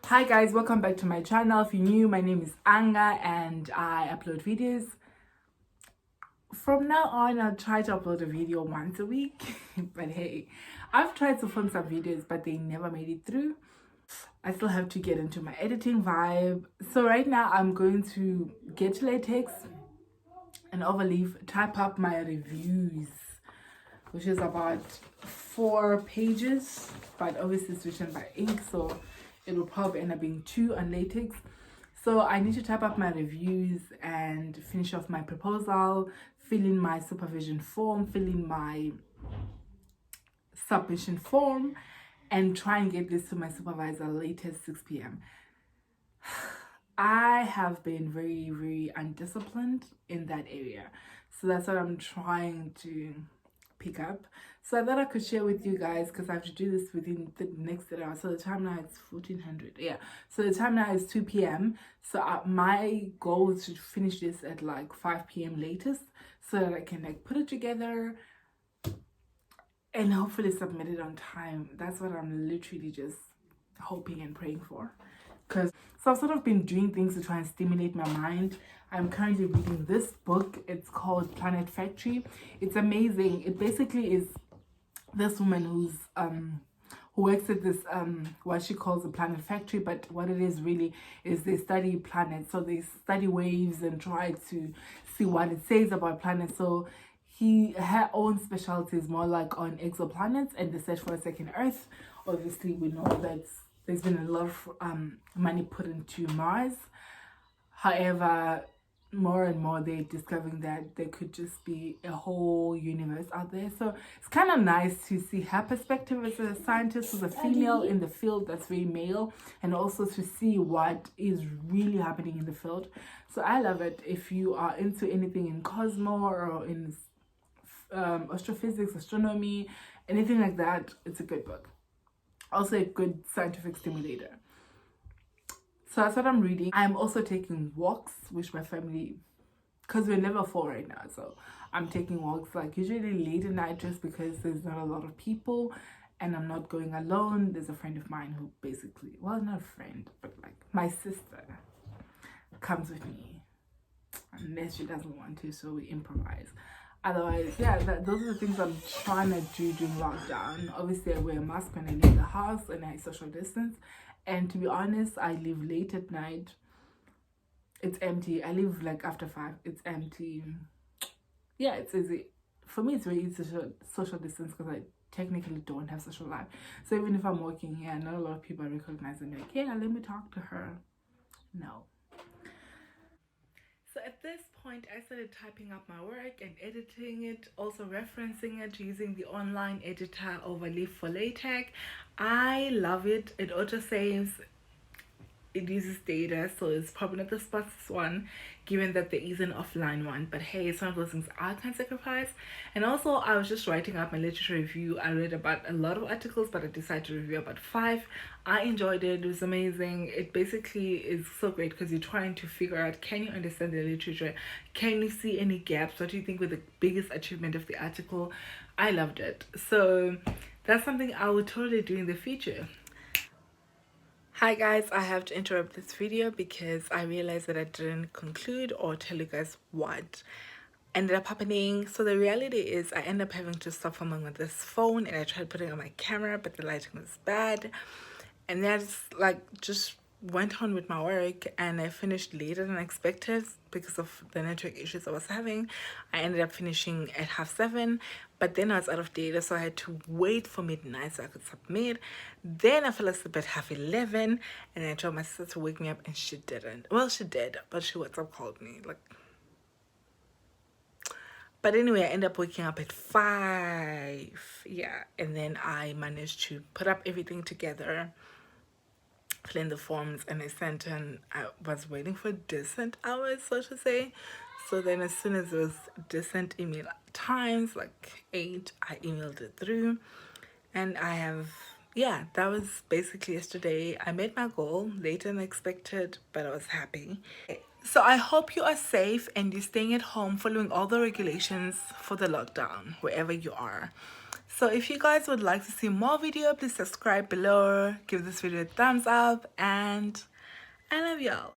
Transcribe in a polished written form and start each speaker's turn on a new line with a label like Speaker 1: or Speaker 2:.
Speaker 1: Hi guys, welcome back to my channel. If you're new, my name is Anga and I upload videos. From now on, I'll try to upload a video once a week. But hey, I've tried to film some videos, but they never made it through. I still have to get into my editing vibe. So right now, I'm going to get latex and overleaf, type up my reviews, which is about 4 pages, but obviously it's written by ink, so it will probably end up being 2 on latex. So I need to type up my reviews and finish off my proposal, fill in my supervision form, fill in my submission form, and try and get this to my supervisor latest 6 p.m. I have been very undisciplined in that area. So that's what I'm trying to pick up. So I thought I could share with you guys because I have to do this within the next 3 hours. So the time now is 1400. Yeah. So the time now is 2 p.m. So my goal is to finish this at like 5 p.m. latest so that I can like put it together and hopefully submit it on time. That's what I'm literally just hoping and praying for. So I've sort of been doing things to try and stimulate my mind. I'm currently reading this book. It's called Planet Factory. It's amazing. It basically is this woman who works at this what she calls a planet factory, but what it is really is they study planets. So they study waves and try to see what it says about planets. So her own specialty is more like on exoplanets and the search for a second Earth. Obviously, we know that there's been a lot of money put into Mars. However, more and more they're discovering that there could just be a whole universe out there. So it's kind of nice to see her perspective as a scientist, as a female in the field that's very male, and also to see what is really happening in the field. So I love it. If you are into anything in Cosmo or in astrophysics, astronomy, anything like that, it's a good book. Also a good scientific stimulator. So that's what I'm reading. I'm also taking walks, which my family, because we're level 4 right now, so I'm taking walks like usually late at night just because there's not a lot of people and I'm not going alone. There's a friend of mine who basically, well, not a friend, but like my sister comes with me unless she doesn't want to, so we improvise. Otherwise, yeah, those are the things I'm trying to do during lockdown. Obviously, I wear a mask when I leave the house and I social distance. And to be honest, I leave late at night. It's empty. I leave like after 5. It's empty. Yeah, it's easy. For me, it's very easy to social distance because I technically don't have social life. So even if I'm working here, not a lot of people recognize and be like, yeah, let me talk to her. No. So at this point, I started typing up my work and editing it, also referencing it using the online editor overleaf for LaTeX. I love it. It auto saves. It uses data, so it's probably not the fastest one, given that there is an offline one. But hey, it's one of those things I can't sacrifice. And also, I was just writing up my literature review. I read about a lot of articles, but I decided to review about 5. I enjoyed it. It was amazing. It basically is so great because you're trying to figure out, can you understand the literature? Can you see any gaps? What do you think were the biggest achievement of the article? I loved it. So that's something I would totally do in the future. Hi guys, I have to interrupt this video because I realized that I didn't conclude or tell you guys what ended up happening. So the reality is I ended up having to stop filming with this phone and I tried putting on my camera, but the lighting was bad. And then I just went on with my work and I finished later than expected because of the network issues I was having. I ended up finishing at 7:30, but then I was out of data, so I had to wait for midnight so I could submit. Then I fell asleep at 11:30 and I told my sister to wake me up and she didn't. Well, she did, but she WhatsApp called me but anyway, I ended up waking up at 5. Yeah, and then I managed to put up everything together, fill in the forms, and I sent in. I was waiting for decent hours, so to say. So then as soon as it was decent email times, like 8, I emailed it through. And I have, yeah, that was basically yesterday. I made my goal later than expected, but I was happy. So I hope you are safe and you're staying at home following all the regulations for the lockdown, wherever you are. So if you guys would like to see more video, please subscribe below, give this video a thumbs up, and I love y'all.